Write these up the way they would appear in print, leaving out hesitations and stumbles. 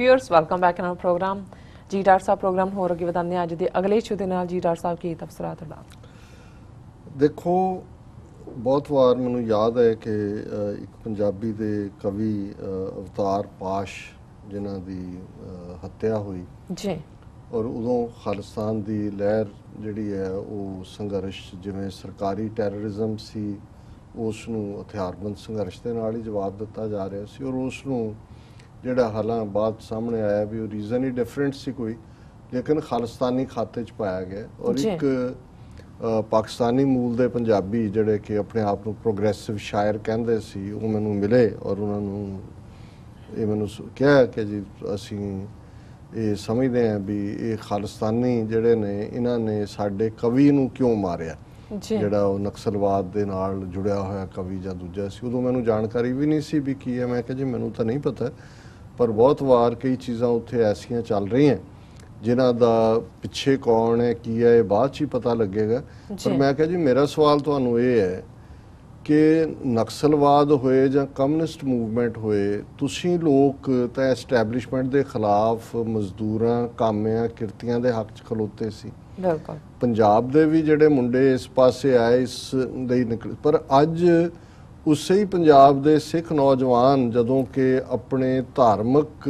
Viewers welcome back in our program जी doctor साहब program होर अगे वधाने अज दे अगले इशू दे नाल जी डॉक्टर साहब की तबसरा तुहाडा देखो बहुत वार मैनू याद है कि एक पंजाबी दे कवि अवतार पाश जिन्हां दी हत्या हुई जी और उदों खालिस्तान दी लहर जिहड़ी है वो संघर्ष जिवें सरकारी टैररिज्म सी उस नूं हथियारबंद संघर्ष के नाल ही जवाब दिता जा रहा सी और उस नूं जिहड़ा हालां बाद सामने आया भी वो रीजन ही डिफरेंट सी कोई लेकिन खालिस्तानी खाते च पाया गया और एक पाकिस्तानी मूल दे पंजाबी जिहड़े कि अपने आप नूं प्रोग्रेसिव शायर कहंदे सी वो मैनूं मिले और उन्होंने ये मैनूं कहा कि जी असीं ये समझते हैं भी ये खालिस्तानी जिहड़े ने इन्हां ने साडे कवि नूं क्यों मारिया जिहड़ा वो नक्सलवाद दे नाल जुड़िया होया कवि जां दूजा सी उदों मैनूं जानकारी भी नहीं सी भी की है मैं कहा जी मैनूं तां नहीं पता पर बहुत वार कई चीज़ां उत्थे ऐसियां चल रही हैं जिन्हां दा पिछे कौन है की है ये बाद च ही पता लगेगा पर मैं कहा जी मेरा सवाल तुहानूं ये है कि नक्सलवाद होए जां कम्युनिस्ट मूवमेंट होए तुसीं लोग तां एस्टैबलिशमेंट दे खिलाफ मजदूरां कामियां किरतियां दे हक च खलोते सी बिल्कुल पंजाब दे भी जिहड़े मुंडे इस पासे आए इस दे निकले पर अज उसे ही पंजाब दे सिख नौजवान जदों कि अपने धार्मिक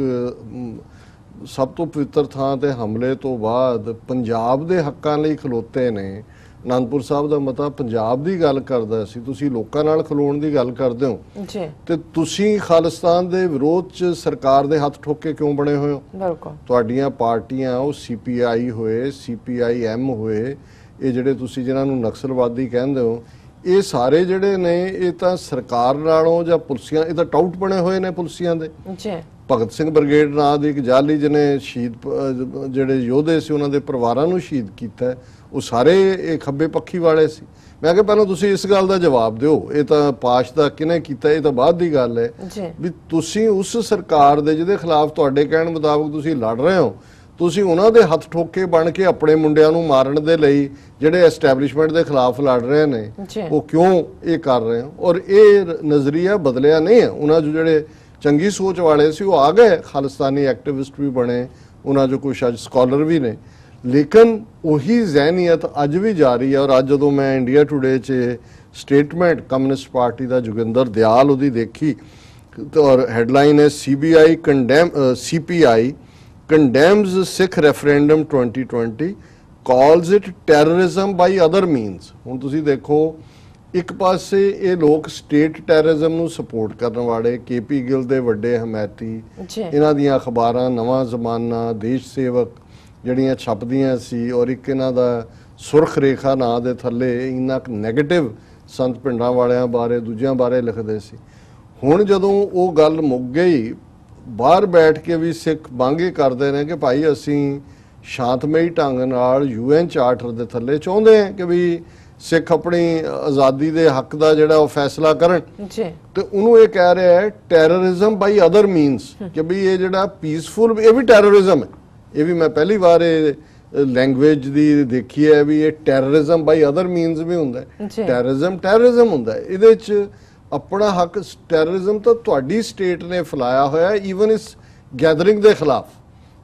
सब तो पवित्र थां ते हमले तो बाद पंजाब दे हक्कां लई खलोते ने आनंदपुर साहब दा मता पंजाब दी गल करदा सी तुसीं लोकां नाल खलोण दी गल करदे हो जी ते तुसीं खालिस्तान दे विरोध च सरकार दे हत्थ ठोके क्यों बने होए हो बिल्कुल तुहाडीਆਂ पार्टियां ਉਹ CPI होए CPIM होए ਇਹ ਜਿਹੜੇ ਤੁਸੀਂ ਜਿਨ੍ਹਾਂ ਨੂੰ ਨਕਸਲਵਾਦੀ ਕਹਿੰਦੇ ਹੋ ਇਹ ਸਾਰੇ ਜਿਹੜੇ ਨੇ ਇਹ ਤਾਂ ਸਰਕਾਰ ਨਾਲੋਂ ਜਾਂ ਪੁਲਸੀਆਂ ਇਹ ਤਾਂ ਟਾਊਟ ਬਣੇ ਹੋਏ ਨੇ ਪੁਲਸੀਆਂ ਦੇ ਜੀ ਭਗਤ ਸਿੰਘ ਬ੍ਰਿਗੇਡ ਨਾਂ ਦੀ ਇੱਕ ਜਾਲੀ ਜਿਹਨੇ ਸ਼ਹੀਦ ਜਿਹੜੇ ਯੋਧੇ ਸੀ ਉਹਨਾਂ ਦੇ ਪਰਿਵਾਰਾਂ ਨੂੰ ਸ਼ਹੀਦ ਕੀਤਾ ਉਹ ਸਾਰੇ ਇਹ ਖੱਬੇ ਪੱਖੀ ਵਾਲੇ ਸੀ ਮੈਂ ਕਿਹਾ ਪਹਿਲਾਂ ਤੁਸੀਂ ਇਸ ਗੱਲ ਦਾ ਜਵਾਬ ਦਿਓ ਇਹ ਤਾਂ ਪਾਸ਼ ਦਾ ਕਿਹਨੇ ਕੀਤਾ ਇਹ ਤਾਂ ਬਾਅਦ ਦੀ ਗੱਲ ਹੈ ਵੀ ਤੁਸੀਂ ਉਸ ਸਰਕਾਰ ਦੇ ਜਿਹਦੇ ਖਿਲਾਫ ਤੁਹਾਡੇ ਕਹਿਣ ਮੁਤਾਬਕ ਤੁਸੀਂ ਲੜ ਰਹੇ ਹੋ ਤੁਸੀਂ ਉਹਨਾਂ ਦੇ ਹੱਥ ਠੋਕੇ ਬਣ ਕੇ ਆਪਣੇ ਮੁੰਡਿਆਂ ਨੂੰ ਮਾਰਨ ਦੇ ਲਈ ਜਿਹੜੇ ਐਸਟੈਬਲਿਸ਼ਮੈਂਟ ਦੇ ਖਿਲਾਫ ਲੜ ਰਹੇ ਨੇ ਉਹ ਕਿਉਂ ਇਹ ਕਰ ਰਹੇ ਹੋ ਔਰ ਇਹ ਨਜ਼ਰੀਆ ਬਦਲਿਆ ਨਹੀਂ ਹੈ ਉਹਨਾਂ ਜੋ ਜਿਹੜੇ ਚੰਗੀ ਸੋਚ ਵਾਲੇ ਸੀ ਉਹ ਆ ਗਏ ਖਾਲਿਸਤਾਨੀ ਐਕਟਿਵਿਸਟ ਵੀ ਬਣੇ ਉਹਨਾਂ ਜੋ ਕੁਝ ਅੱਜ ਸਕਾਲਰ ਵੀ ਨੇ लेकिन वही जहनीयत अज भी जारी है और अज जो मैं इंडिया टुडे च स्टेटमेंट कम्युनिस्ट पार्टी का जोगिंदर दयाल उदी देखी और हेडलाइन है CPI condemns Sikh referendum 2020 calls it terrorism by other मीनस हुण तुसीं देखो एक पासे ये लोग स्टेट टैररिज्म नूं सपोर्ट करने वाले KP गिल दे वड्डे हमैती इन्हां दीयां अखबारां नवां ज़माना देश सेवक ਜਿਹੜੀਆਂ ਛਪਦੀਆਂ ਸੀ ਔਰ ਇੱਕ ਇਹਨਾਂ ਦਾ ਸੁਰਖ ਰੇਖਾ ਨਾਂ ਦੇ ਥੱਲੇ ਇੰਨਾ ਨੈਗੇਟਿਵ ਸੰਤ ਪਿੰਡਾਂ ਵਾਲਿਆਂ ਬਾਰੇ ਦੂਜਿਆਂ ਬਾਰੇ ਲਿਖਦੇ ਸੀ ਹੁਣ ਜਦੋਂ ਉਹ ਗੱਲ ਮੁੱਕ ਗਈ ਬਾਹਰ ਬੈਠ ਕੇ ਵੀ ਸਿੱਖ ਮੰਗੇ ਕਰਦੇ ਨੇ ਕਿ ਭਾਈ ਅਸੀਂ ਸ਼ਾਂਤਮਈ ਢੰਗ ਨਾਲ UN ਚਾਰਟਰ ਦੇ ਥੱਲੇ ਚਾਹੁੰਦੇ ਹਾਂ ਕਿ ਵੀ ਸਿੱਖ ਆਪਣੀ ਆਜ਼ਾਦੀ ਦੇ ਹੱਕ ਦਾ ਜਿਹੜਾ ਉਹ ਫੈਸਲਾ ਕਰਨ ਤੇ ਉਹਨੂੰ ਇਹ ਕਹਿ ਰਿਹਾ ਹੈ ਟੈਰਰਿਜ਼ਮ ਬਾਈ ਅਦਰ ਮੀਨਸ ਕਿ ਵੀ ਇਹ ਜਿਹੜਾ ਪੀਸਫੁਲ ਇਹ ਵੀ ਟੈਰਰਿਜ਼ਮ ਹੈ ਇਹ ਵੀ ਮੈਂ ਪਹਿਲੀ ਵਾਰ ਇਹ ਲੈਂਗੁਏਜ ਦੀ ਦੇਖੀ ਹੈ ਵੀ ਇਹ ਟੈਰਰਿਜ਼ਮ ਬਾਈ ਅਦਰ ਮੀਨਸ ਵੀ ਹੁੰਦਾ ਟੈਰਰਿਜ਼ਮ ਹੁੰਦਾ ਇਹਦੇ 'ਚ ਆਪਣਾ ਹੱਕ ਟੈਰਰਿਜ਼ਮ ਤਾਂ ਤੁਹਾਡੀ ਸਟੇਟ ਨੇ ਫੈਲਾਇਆ ਹੋਇਆ ਈਵਨ ਇਸ ਗੈਦਰਿੰਗ ਦੇ ਖਿਲਾਫ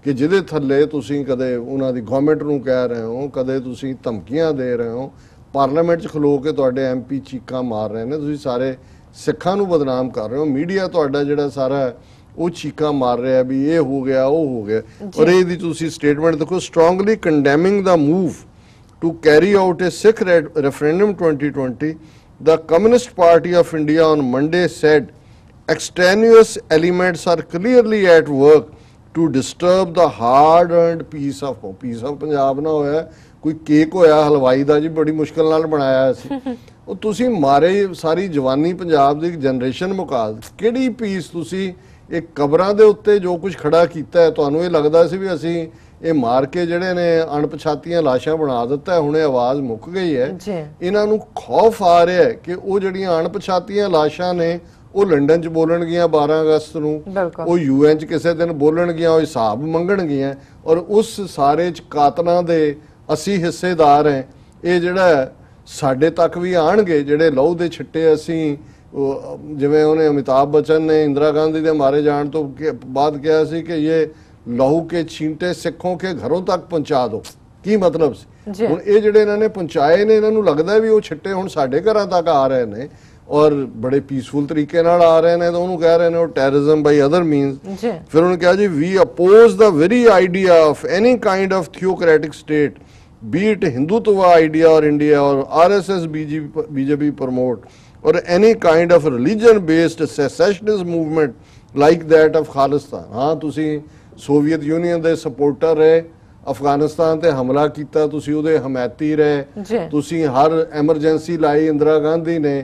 ਕਿ ਜਿਹਦੇ ਥੱਲੇ ਤੁਸੀਂ ਕਦੇ ਉਹਨਾਂ ਦੀ ਗਵਰਨਮੈਂਟ ਨੂੰ ਕਹਿ ਰਹੇ ਹੋ ਕਦੇ ਤੁਸੀਂ ਧਮਕੀਆਂ ਦੇ ਰਹੇ ਹੋ ਪਾਰਲੀਮੈਂਟ 'ਚ ਖਲੋ ਕੇ ਤੁਹਾਡੇ MP ਚੀਕਾਂ ਮਾਰ ਰਹੇ ਨੇ ਤੁਸੀਂ ਸਾਰੇ ਸਿੱਖਾਂ ਨੂੰ ਬਦਨਾਮ ਕਰ ਰਹੇ ਹੋ ਮੀਡੀਆ ਤੁਹਾਡਾ ਜਿਹੜਾ ਸਾਰਾ ਉਹ ਚੀਕਾਂ ਮਾਰ ਰਿਹਾ ਵੀ ਇਹ ਹੋ ਗਿਆ ਉਹ ਹੋ ਗਿਆ ਔਰ ਇਹਦੀ ਤੁਸੀਂ ਸਟੇਟਮੈਂਟ ਦੇਖੋ strongly condemning the move to carry out a Sikh referendum 2020 the Communist Party of India on Monday said extraneous elements are clearly at work to disturb the hard-earned peace of Punjab ਨਾ ਹੋਇਆ ਕੋਈ cake ਹੋਇਆ ਹਲਵਾਈ ਦਾ ਜੀ ਬੜੀ ਮੁਸ਼ਕਲ ਨਾਲ ਬਣਾਇਆ ਸੀ ਉਹ ਤੁਸੀਂ ਮਾਰੇ ਸਾਰੀ ਜਵਾਨੀ ਪੰਜਾਬ ਦੀ ਜਨਰੇਸ਼ਨ ਮੁਕਾ ਕਿਹੜੀ ਪੀਸ ਤੁਸੀਂ ਇਹ ਕਬਰਾਂ ਦੇ ਉੱਤੇ ਜੋ ਕੁਝ ਖੜਾ ਕੀਤਾ ਹੈ ਤੁਹਾਨੂੰ ਇਹ ਲੱਗਦਾ ਸੀ ਵੀ ਅਸੀਂ ਇਹ ਮਾਰ ਕੇ ਜਿਹੜੇ ਨੇ ਅਣਪਛਾਤੀਆਂ ਲਾਸ਼ਾਂ ਬਣਾ ਦਿੱਤਾ ਹੁਣ ਇਹ ਆਵਾਜ਼ ਮੁੱਕ ਗਈ ਹੈ ਇਹਨਾਂ ਨੂੰ ਖੌਫ ਆ ਰਿਹਾ ਹੈ ਕਿ ਉਹ ਜਿਹੜੀਆਂ ਅਣਪਛਾਤੀਆਂ ਲਾਸ਼ਾਂ ਨੇ ਉਹ ਲੰਡਨ 'ਚ ਬੋਲਣਗੀਆਂ 12 ਅਗਸਤ ਨੂੰ ਉਹ UN 'ਚ ਕਿਸੇ ਦਿਨ ਬੋਲਣਗੀਆਂ ਉਹ ਹਿਸਾਬ ਮੰਗਣਗੀਆਂ ਔਰ ਉਸ ਸਾਰੇ 'ਚ ਕਾਤਲਾਂ ਦੇ ਅਸੀਂ ਹਿੱਸੇਦਾਰ ਹਾਂ ਇਹ ਜਿਹੜਾ ਸਾਡੇ ਤੱਕ ਵੀ ਆਣਗੇ ਜਿਹੜੇ ਲਹੂ ਦੇ ਛਿੱਟੇ ਅਸੀਂ ਜਿਵੇਂ ਉਹਨੇ ਅਮਿਤਾਭ ਬੱਚਨ ਨੇ ਇੰਦਰਾ ਗਾਂਧੀ ਦੇ ਮਾਰੇ ਜਾਣ ਤੋਂ ਬਾਅਦ ਕਿਹਾ ਸੀ ਕਿ ਇਹ ਲਹੂ ਕੇ ਛੀਂਟੇ ਸਿੱਖੋਂ ਕੇ ਘਰੋਂ ਤੱਕ ਪਹੁੰਚਾ ਦਿਓ। ਕੀ ਮਤਲਬ ਸੀ? ਹੁਣ ਇਹ ਜਿਹੜੇ ਇਹਨਾਂ ਨੇ ਪਹੁੰਚਾਏ ਨੇ, ਇਹਨਾਂ ਨੂੰ ਲੱਗਦਾ ਵੀ ਉਹ ਛਿੱਟੇ ਹੁਣ ਸਾਡੇ ਘਰਾਂ ਤੱਕ ਆ ਰਹੇ ਨੇ ਔਰ ਬੜੇ ਪੀਸਫੁਲ ਤਰੀਕੇ ਨਾਲ ਆ ਰਹੇ ਨੇ, ਤਾਂ ਉਹਨੂੰ ਕਹਿ ਰਹੇ ਨੇ ਉਹ ਟੈਰਰਿਜ਼ਮ ਬਾਈ ਅਦਰ ਮੀਨਸ। ਫਿਰ ਉਹਨੇ ਕਿਹਾ ਜੀ we oppose the very idea of any kind of theocratic state be it Hindutva idea or India or RSS BJP promote or any kind of religion based secessionist movement like that of Khalistan। हाँ तुसी Soviet union दे supporter रहे, अफगानिस्तान ते हमला कीता तुसी उहदे हमायती रहे, तुसी हर एमरजेंसी लाई इंदिरा गांधी ने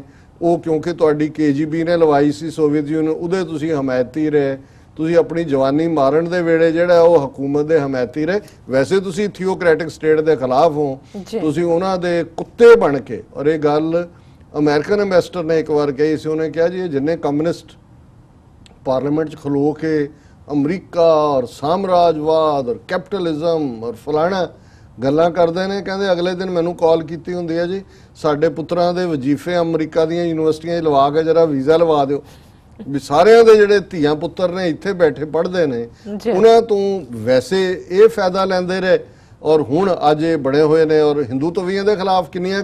वो क्योंकि तुहाडी KGB ने लवाई सी सोवियत यूनियन, उहदे तुसी हमायती रहे। ਤੁਸੀਂ ਆਪਣੀ ਜਵਾਨੀ ਮਾਰਨ ਦੇ ਵੇਲੇ ਜਿਹੜਾ ਉਹ ਹਕੂਮਤ ਦੇ ਹਮਾਇਤੀ ਰਹੇ। ਵੈਸੇ ਤੁਸੀਂ ਥਿਓਕ੍ਰੈਟਿਕ ਸਟੇਟ ਦੇ ਖਿਲਾਫ ਹੋ, ਤੁਸੀਂ ਉਹਨਾਂ ਦੇ ਕੁੱਤੇ ਬਣ ਕੇ। ਔਰ ਇਹ ਗੱਲ ਅਮਰੀਕਨ ਐਂਬੈਸਡਰ ਨੇ ਇੱਕ ਵਾਰ ਕਹੀ ਸੀ, ਉਹਨੇ ਕਿਹਾ ਜੀ ਇਹ ਜਿੰਨੇ ਕਮਿਊਨਿਸਟ ਪਾਰਲੀਮੈਂਟ 'ਚ ਖਲੋ ਕੇ ਅਮਰੀਕਾ ਔਰ ਸਾਮਰਾਜਵਾਦ ਔਰ ਕੈਪੀਟਲਿਜ਼ਮ ਔਰ ਫਲਾਣਾ ਗੱਲਾਂ ਕਰਦੇ ਨੇ, ਕਹਿੰਦੇ ਅਗਲੇ ਦਿਨ ਮੈਨੂੰ ਕਾਲ ਕੀਤੀ ਹੁੰਦੀ ਹੈ ਜੀ ਸਾਡੇ ਪੁੱਤਰਾਂ ਦੇ ਵਜ਼ੀਫੇ ਅਮਰੀਕਾ ਦੀਆਂ ਯੂਨੀਵਰਸਿਟੀਆਂ 'ਚ ਲਵਾ ਕੇ ਜਰਾ ਵੀਜ਼ਾ ਲਵਾ ਦਿਓ। ਵੀ ਸਾਰਿਆਂ ਦੇ ਜਿਹੜੇ ਧੀਆਂ ਪੁੱਤਰ ਨੇ ਇੱਥੇ ਬੈਠੇ ਪੜ੍ਹਦੇ ਨੇ, ਉਹਨਾਂ ਤੋਂ ਵੈਸੇ ਇਹ ਫਾਇਦਾ ਲੈਂਦੇ ਰਹੇ ਔਰ ਹੁਣ ਅੱਜ ਇਹ ਬਣੇ ਹੋਏ ਨੇ। ਔਰ ਹਿੰਦੂਤਵੀਆਂ ਦੇ ਖਿਲਾਫ ਕਿੰਨੀਆਂ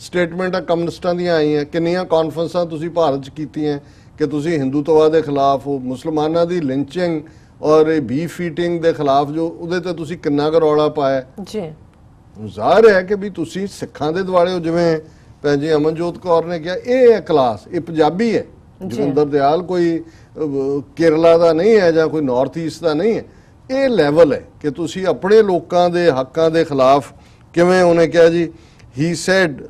ਸਟੇਟਮੈਂਟਾਂ ਕਮਿਊਨਿਸਟਾਂ ਦੀਆਂ ਆਈਆਂ, ਕਿੰਨੀਆਂ ਕਾਨਫਰੰਸਾਂ ਤੁਸੀਂ ਭਾਰਤ 'ਚ ਕੀਤੀਆਂ ਕਿ ਤੁਸੀਂ ਹਿੰਦੂਤਵਾ ਦੇ ਖਿਲਾਫ ਹੋ। ਮੁਸਲਮਾਨਾਂ ਦੀ ਲਿੰਚਿੰਗ ਔਰ ਬੀਫ ਈਟਿੰਗ ਦੇ ਖਿਲਾਫ ਜੋ ਉਹਦੇ ਤੇ ਤੁਸੀਂ ਕਿੰਨਾ ਕੁ ਰੌਲਾ ਪਾਇਆ ਜੀ। ਜ਼ਾਹਰ ਹੈ ਕਿ ਵੀ ਤੁਸੀਂ ਸਿੱਖਾਂ ਦੇ ਦੁਆਲੇ ਹੋ। ਜਿਵੇਂ ਭੈਣ ਜੀ ਅਮਨਜੋਤ ਕੌਰ ਨੇ ਕਿਹਾ, ਇਹ ਹੈ ਕਲਾਸ, ਇਹ ਪੰਜਾਬੀ ਹੈ। ਜੋਗਿੰਦਰ ਦਿਆਲ ਕੋਈ ਕੇਰਲਾ ਦਾ ਨਹੀਂ ਹੈ ਜਾਂ ਕੋਈ ਨਾਰਥ ਈਸਟ ਦਾ ਨਹੀਂ ਹੈ। ਇਹ ਲੈਵਲ ਹੈ ਕਿ ਤੁਸੀਂ ਆਪਣੇ ਲੋਕਾਂ ਦੇ ਹੱਕਾਂ ਦੇ ਖਿਲਾਫ ਕਿਵੇਂ। ਉਹਨੇ ਕਿਹਾ ਜੀ ਹੀ sad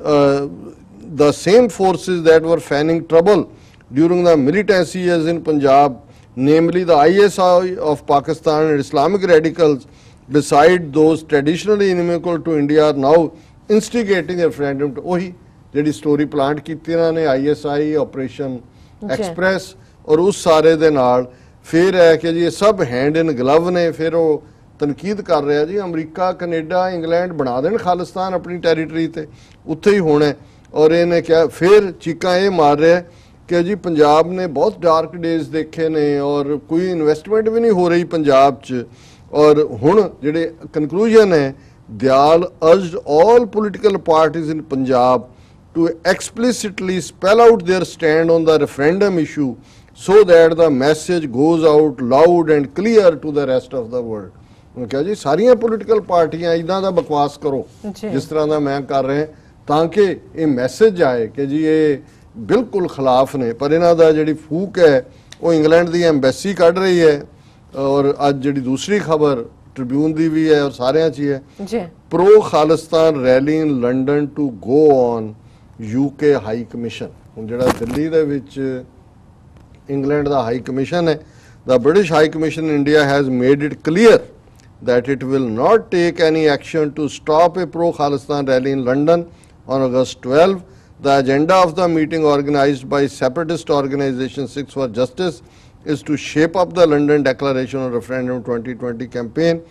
the same forces that were fanning trouble during the militancy years in Punjab, namely the ISI of Pakistan and Islamic radicals, beside those traditionally inimical to India, are now instigating a referendum to ਉਹੀ ਜਿਹੜੀ story plant ਕੀਤੀ ਇਹਨਾਂ ਨੇ ISI operation express ਔਰ ਉਸ ਸਾਰੇ ਦੇ ਨਾਲ। ਫਿਰ ਹੈ ਕਿ ਜੀ ਇਹ ਸਭ ਹੈਂਡ ਇਨ ਗਲਵ ਨੇ। ਫਿਰ ਉਹ ਤਨਕੀਦ ਕਰ ਰਿਹਾ ਜੀ ਅਮਰੀਕਾ ਕੈਨੇਡਾ ਇੰਗਲੈਂਡ ਬਣਾ ਦੇਣ ਖਾਲਿਸਤਾਨ ਆਪਣੀ ਟੈਰੀਟਰੀ ਤੇ, ਉੱਥੇ ਹੀ ਹੋਣਾ। ਔਰ ਇਹਨੇ ਕਿਹਾ ਫਿਰ ਚੀਕਾਂ ਇਹ ਮਾਰ ਰਿਹਾ ਕਿ ਜੀ ਪੰਜਾਬ ਨੇ ਬਹੁਤ ਡਾਰਕ ਡੇਜ਼ ਦੇਖੇ ਨੇ ਔਰ ਕੋਈ ਇਨਵੈਸਟਮੈਂਟ ਵੀ ਨਹੀਂ ਹੋ ਰਹੀ ਪੰਜਾਬ 'ਚ। ਔਰ ਹੁਣ ਜਿਹੜੇ ਕਨਕਲੂਜਨ ਹੈ, Dayal urged all political parties in Punjab to explicitly spell out their stand on the referendum issue so that the message goes out loud and clear to the rest of the world। ਉਹਨੇ ਕਿਹਾ ਜੀ ਸਾਰੀਆਂ political ਪਾਰਟੀਆਂ ਇਦਾਂ ਦਾ ਬਕਵਾਸ ਕਰੋ ਜਿਸ ਤਰ੍ਹਾਂ ਦਾ ਮੈਂ ਕਰ ਰਿਹਾ, ਤਾਂ ਕਿ ਇਹ ਮੈਸੇਜ ਆਏ ਕਿ ਜੀ ਇਹ ਬਿਲਕੁਲ ਖਿਲਾਫ ਨੇ। ਪਰ ਇਹਨਾਂ ਦਾ ਜਿਹੜੀ ਫੂਕ ਹੈ ਉਹ ਇੰਗਲੈਂਡ ਦੀ ਐਮਬੈਸੀ ਕੱਢ ਰਹੀ ਹੈ। ਔਰ ਅੱਜ ਜਿਹੜੀ ਦੂਸਰੀ ਖਬਰ ਟ੍ਰਿਬਿਊਨ ਦੀ ਵੀ ਹੈ ਔਰ ਸਾਰਿਆਂ 'ਚ ਹੀ ਹੈ, pro Khalistan rally in London to go on UK high commission. ਹੁਣ ਜਿਹੜਾ ਦਿੱਲੀ ਦੇ ਵਿੱਚ ਇੰਗਲੈਂਡ ਦਾ ਹਾਈ ਕਮਿਸ਼ਨ ਹੈ, the British High Commission in India has made it clear that it will not take any action to stop a pro-Khalistan rally in London on August 12. The agenda of the meeting, organized by separatist organization Sikhs for Justice, is to shape up the London Declaration on Referendum 2020 campaign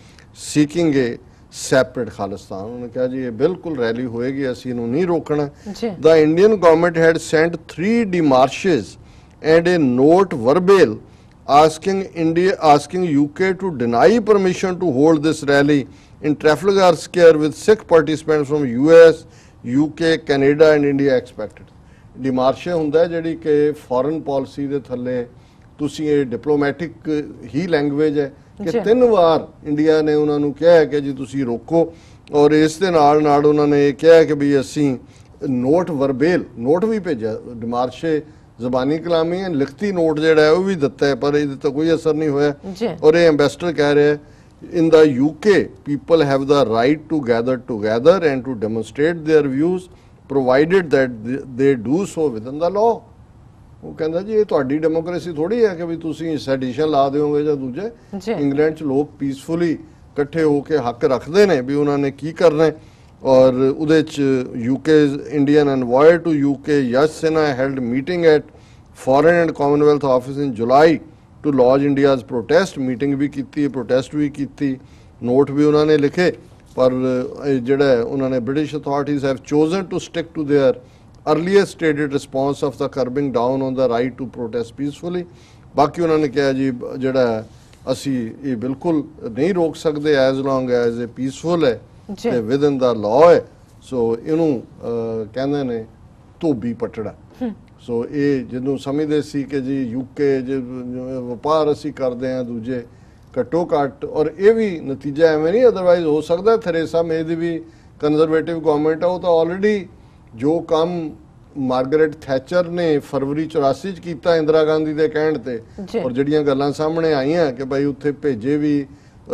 seeking a separate Khalistan। उन्होंने कहा जी ये बिल्कुल rally होएगी, असी इन्हों नहीं रोकना। The Indian government had sent 3 demarches and a note verbal asking UK to deny permission to hold this rally in Trafalgar Square with Sikh participants from US, UK, Canada and India expected। Demarche ਹੁੰਦਾ ਹੈ ਜਿਹੜੀ ਕਿ foreign policy ਦੇ ਥੱਲੇ ਤੁਸੀਂ ਇਹ diplomatic ਹੀ language ਹੈ ਕਿ 3 ਵਾਰ ਇੰਡੀਆ ਨੇ ਉਹਨਾਂ ਨੂੰ ਕਿਹਾ ਹੈ ਕਿ ਜੀ ਤੁਸੀਂ ਰੋਕੋ। ਔਰ ਇਸ ਦੇ ਨਾਲ ਨਾਲ ਉਹਨਾਂ ਨੇ ਇਹ ਕਿਹਾ ਕਿ ਵੀ ਅਸੀਂ ਨੋਟ ਵਰਬੇਲ ਨੋਟ ਵੀ ਭੇਜਿਆ। ਡਿਮਾਰਸ਼ੇ ਜ਼ਬਾਨੀ ਕਲਾਮੀ ਹੈ, ਲਿਖਤੀ ਨੋਟ ਜਿਹੜਾ ਹੈ ਉਹ ਵੀ ਦਿੱਤਾ ਹੈ, ਪਰ ਇਹਦੇ ਤਾਂ ਕੋਈ ਅਸਰ ਨਹੀਂ ਹੋਇਆ। ਔਰ ਇਹ ਐਂਬੈਸਡਰ ਕਹਿ ਰਿਹਾ in the UK people have the right to gather together and to demonstrate their views provided that they do so within the law। ਉਹ ਕਹਿੰਦਾ ਜੀ ਇਹ ਤੁਹਾਡੀ ਡੈਮੋਕ੍ਰੇਸੀ ਥੋੜੀ ਹੈ ਕਿ ਵੀ ਤੁਸੀਂ ਸੈਡੀਸ਼ਨ ਲਾ ਦਿਓਗੇ ਜਾਂ ਦੂਜੇ। ਇੰਗਲੈਂਡ 'ਚ ਲੋਕ ਪੀਸਫੁਲੀ ਇਕੱਠੇ ਹੋ ਕੇ ਹੱਕ ਰੱਖਦੇ ਨੇ ਵੀ ਉਹਨਾਂ ਨੇ ਕੀ ਕਰਨਾ। ਔਰ ਉਹਦੇ 'ਚ UK's Indian envoy to UK Yash Sinha held meeting at Foreign and Commonwealth Office in July to lodge India's protest। Meeting ਵੀ ਕੀਤੀ, ਪ੍ਰੋਟੈਸਟ ਵੀ ਕੀਤੀ, ਨੋਟ ਵੀ ਉਹਨਾਂ ਨੇ ਲਿਖੇ। ਪਰ ਜਿਹੜਾ ਉਹਨਾਂ ਨੇ British authorities have chosen to stick to their earliest stated response of the curbing down on the right to protest peacefully। ਬਾਕੀ ਉਹਨਾਂ ਨੇ ਕਿਹਾ ਜੀ ਜਿਹੜਾ ਅਸੀਂ ਇਹ ਬਿਲਕੁਲ ਨਹੀਂ ਰੋਕ ਸਕਦੇ ਐਜ਼ ਲੌਂਗ ਐਜ਼ ਇਹ ਪੀਸਫੁਲ ਹੈ ਤੇ ਵਿਦਨ ਦਾ ਲਾਅ ਹੈ। ਸੋ ਇਹਨੂੰ ਕਹਿੰਦੇ ਨੇ ਧੋਬੀ ਪਟੜਾ। ਸੋ ਇਹ ਜਿਹਨੂੰ ਸਮਝਦੇ ਸੀ ਕਿ ਜੀ ਯੂਕੇ ਵਪਾਰ ਅਸੀਂ ਕਰਦੇ ਹਾਂ ਦੂਜੇ ਘੱਟੋ ਘੱਟ, ਔਰ ਇਹ ਵੀ ਨਤੀਜਾ ਐਵੇਂ ਨਹੀਂ ਅਦਰਵਾਈਜ਼ ਹੋ ਸਕਦਾ। ਥੈਰੇਸਾ ਮੇ ਦੀ ਵੀ ਕੰਜ਼ਰਵੇਟਿਵ ਗਵਰਨਮੈਂਟ ਆ, ਉਹ ਤਾਂ ਆਲਰੇਡੀ ਜੋ ਕੰਮ ਮਾਰਗਰੇਟ ਥੈਚਰ ਨੇ ਫਰਵਰੀ 84 ਚ ਕੀਤਾ ਇੰਦਰਾ ਗਾਂਧੀ ਦੇ ਕਹਿਣ ਤੇ, ਔਰ ਜਿਹੜੀਆਂ ਗੱਲਾਂ ਸਾਹਮਣੇ ਆਈਆਂ ਕਿ ਭਾਈ ਉੱਥੇ ਭੇਜੇ ਵੀ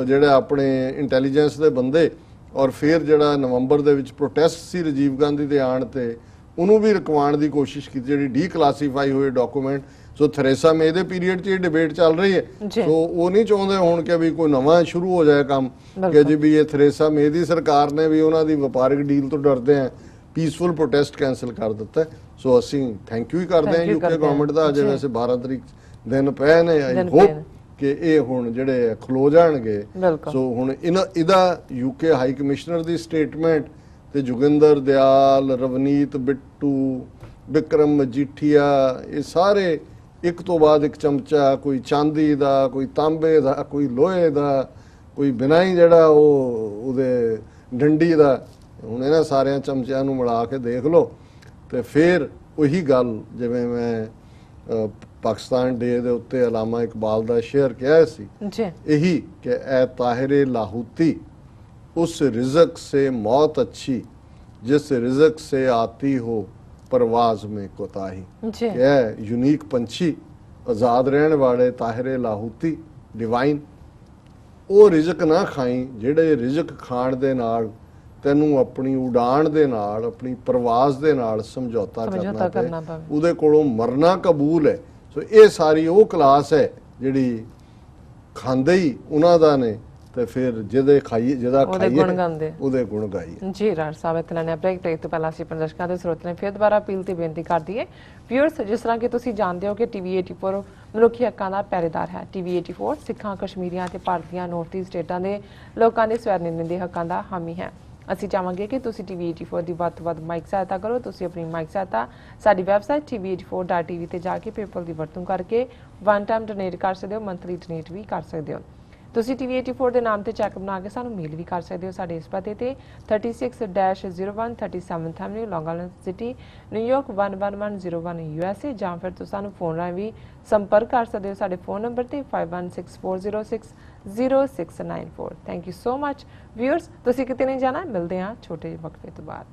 ਜਿਹੜੇ ਆਪਣੇ ਇੰਟੈਲੀਜੈਂਸ ਦੇ ਬੰਦੇ, ਔਰ ਫਿਰ ਜਿਹੜਾ ਨਵੰਬਰ ਦੇ ਵਿੱਚ ਪ੍ਰੋਟੈਸਟ ਸੀ ਰਾਜੀਵ ਗਾਂਧੀ ਦੇ ਆਉਣ ਤੇ ਉਹਨੂੰ ਵੀ ਰੁਕਵਾਉਣ ਦੀ ਕੋਸ਼ਿਸ਼ ਕੀਤੀ, ਜਿਹੜੀ ਡੀਕਲਾਸੀਫਾਈ ਹੋਏ ਡਾਕੂਮੈਂਟ। ਸੋ ਥੈਰੇਸਾ ਮੇ ਦੇ ਪੀਰੀਅਡ 'ਚ ਇਹ ਡਿਬੇਟ ਚੱਲ ਰਹੀ ਹੈ। ਸੋ ਉਹ ਨਹੀਂ ਚਾਹੁੰਦੇ ਹੁਣ ਕਿ ਵੀ ਕੋਈ ਨਵਾਂ ਸ਼ੁਰੂ ਹੋ ਜਾਏ ਕੰਮ ਕਿ ਜੀ ਵੀ ਇਹ ਥੈਰੇਸਾ ਮੇ ਦੀ ਸਰਕਾਰ ਨੇ ਵੀ ਉਹਨਾਂ ਦੀ ਵਪਾਰਕ ਡੀਲ ਤੋਂ ਡਰਦੇ ਆ ਪੀਸਫੁਲ ਪ੍ਰੋਟੈਸਟ ਕੈਂਸਲ ਕਰ ਦਿੱਤਾ। ਸੋ ਅਸੀਂ ਥੈਂਕ ਯੂ ਹੀ ਕਰਦੇ ਹਾਂ ਯੂਕੇ ਗਵਰਨਮੈਂਟ ਦਾ। ਅਜੇ ਵੈਸੇ 12 ਤਰੀਕ ਦਿਨ ਪਏ ਨੇ, ਆਈ ਹੋਪ ਕਿ ਇਹ ਹੁਣ ਜਿਹੜੇ ਖਲੋ ਜਾਣਗੇ। ਸੋ ਹੁਣ ਇਹਦਾ ਯੂਕੇ ਹਾਈ ਕਮਿਸ਼ਨਰ ਦੀ ਸਟੇਟਮੈਂਟ ਤੇ ਜੋਗਿੰਦਰ ਦਿਆਲ, ਰਵਨੀਤ ਬਿੱਟੂ, ਵਿਕਰਮ ਮਜੀਠੀਆ, ਇਹ ਸਾਰੇ ਇੱਕ ਤੋਂ ਬਾਅਦ ਇੱਕ ਚਮਚਾ, ਕੋਈ ਚਾਂਦੀ ਦਾ, ਕੋਈ ਤਾਂਬੇ ਦਾ, ਕੋਈ ਲੋਹੇ ਦਾ, ਕੋਈ ਬਿਨਾਈ ਜਿਹੜਾ ਉਹਦੇ ਡੰਡੀ ਦਾ, ਹੁਣ ਇਹਨਾਂ ਸਾਰਿਆਂ ਚਮਚਿਆਂ ਨੂੰ ਮਿਲਾ ਕੇ ਦੇਖ ਲਓ ਤੇ ਫਿਰ ਉਹੀ ਗੱਲ ਜਿਵੇਂ ਮੈਂ ਪਾਕਿਸਤਾਨ ਡੇ ਦੇ ਉੱਤੇ ਅਲਾਮਾ ਇਕਬਾਲ ਦਾ ਸ਼ੇਅਰ ਕਿਹਾ ਸੀ ਇਹੀ ਕਿ ਐ ਤਾਹਿਰੇ ਲਾਹੂਤੀ उस रिज़्क़ से मौत अच्छी जिस रिज़्क़ से आती हो परवाज में कोताही। यह यूनिक पंछी आज़ाद रहने वाले ताहिरे लाहूती डिवाइन ਉਹ ਰਿਜ਼ਕ ਨਾ ਖਾਈ ਜਿਹੜੇ ਰਿਜ਼ਕ ਖਾਣ ਦੇ ਨਾਲ ਤੈਨੂੰ ਆਪਣੀ ਉਡਾਣ ਦੇ ਨਾਲ ਆਪਣੀ ਪ੍ਰਵਾਜ਼ ਦੇ ਨਾਲ ਸਮਝੌਤਾ ਕਰਨਾ ਪਵੇ, ਉਹਦੇ ਕੋਲੋਂ ਮਰਨਾ ਕਬੂਲ ਹੈ। ਸੋ ਇਹ ਸਾਰੀ ਉਹ ਕਲਾਸ ਹੈ ਜਿਹੜੀ ਖਾਂਦੇ ਹੀ ਉਹਨਾਂ ਦਾ ਨੇ ਤੇ ਫਿਰ ਜਿਹਦਾ ਖਾਈਏ ਉਹਦੇ ਗੁਣ ਗਾਈਏ। ਜੀ ਰਾਜ ਸਾਹਿਬ ਇੱਥੇ ਲੈਣੇ ਬ੍ਰੇਕ ਤੇ ਤੋਂ ਪਹਿਲਾਂ ਅਸੀਂ ਦਰਸ਼ਕਾਂ ਦੇ ਸਰੋਤਿਆਂ ਨੇ ਫਿਰ ਦੁਬਾਰਾ ਅਪੀਲ ਤੇ ਬੇਨਤੀ ਕਰ ਦਈਏ। ਵਿਊਅਰਸ, ਜਿਸ ਤਰ੍ਹਾਂ ਕਿ ਤੁਸੀਂ ਜਾਣਦੇ ਹੋ ਕਿ ਟੀਵੀ 84 ਮਨੁੱਖੀ ਹੱਕਾਂ ਦਾ ਪਹਿਰੇਦਾਰ ਹੈ। ਟੀਵੀ 84 ਸਿੱਖਾਂ, ਕਸ਼ਮੀਰੀਆਂ ਤੇ ਭਾਰਤੀਆਂ ਨਾਰਥ ਈਸਟ ਸਟੇਟਾਂ ਦੇ ਲੋਕਾਂ ਦੇ ਸਵੈ ਨਿਰਣੇ ਦੇ ਹੱਕਾਂ ਦਾ ਹਾਮੀ ਹੈ। ਅਸੀਂ ਚਾਹਾਂਗੇ ਕਿ ਤੁਸੀਂ ਟੀਵੀ 84 ਦੀ ਵੱਧ ਤੋਂ ਵੱਧ ਮਾਈਕ ਸਹਾਇਤਾ ਕਰੋ। ਤੁਸੀਂ ਆਪਣੀ ਮਾਈਕ ਸਹਾਇਤਾ ਸਾਡੀ ਵੈਬਸਾਈਟ tv84.tv ਤੇ ਜਾ ਕੇ ਪੇਪਲ ਦੀ ਵਰਤੋਂ ਕਰਕੇ ਵਨ ਟਾਈਮ ਡੋਨੇਟ ਕਰ ਸਕਦੇ ਹੋ, ਮੰਥਲੀ ਡੋਨੇਟ ਵੀ ਕਰ ਸਕਦੇ ਹੋ। ਤੁਸੀਂ ਟੀਵੀ 84 ਦੇ ਨਾਮ ਤੇ ਚੈੱਕ ਬਣਾ ਕੇ ਸਾਨੂੰ ਮੇਲ ਵੀ ਕਰ ਸਕਦੇ ਹੋ ਸਾਡੇ ਇਸ ਪਤੇ ਤੇ 36-01 37th ਐਵਨਿਊ, ਲੌਂਗ ਆਈਲੈਂਡ ਸਿਟੀ, ਨਿਊਯਾਰਕ 11101 USA, ਜਾਂ ਫਿਰ ਤੁਸੀਂ ਸਾਨੂੰ ਫੋਨ ਰਾਹੀਂ ਵੀ ਸੰਪਰਕ ਕਰ ਸਕਦੇ ਹੋ ਸਾਡੇ ਫੋਨ ਨੰਬਰ ਤੇ 5164060694। Thank you so much viewers. ਤੁਸੀਂ ਕਿਤੇ ਨਹੀਂ ਜਾਣਾ, ਮਿਲਦੇ ਹਾਂ ਛੋਟੇ ਜਿਹੇ ਵਕਫੇ ਤੋਂ ਬਾਅਦ।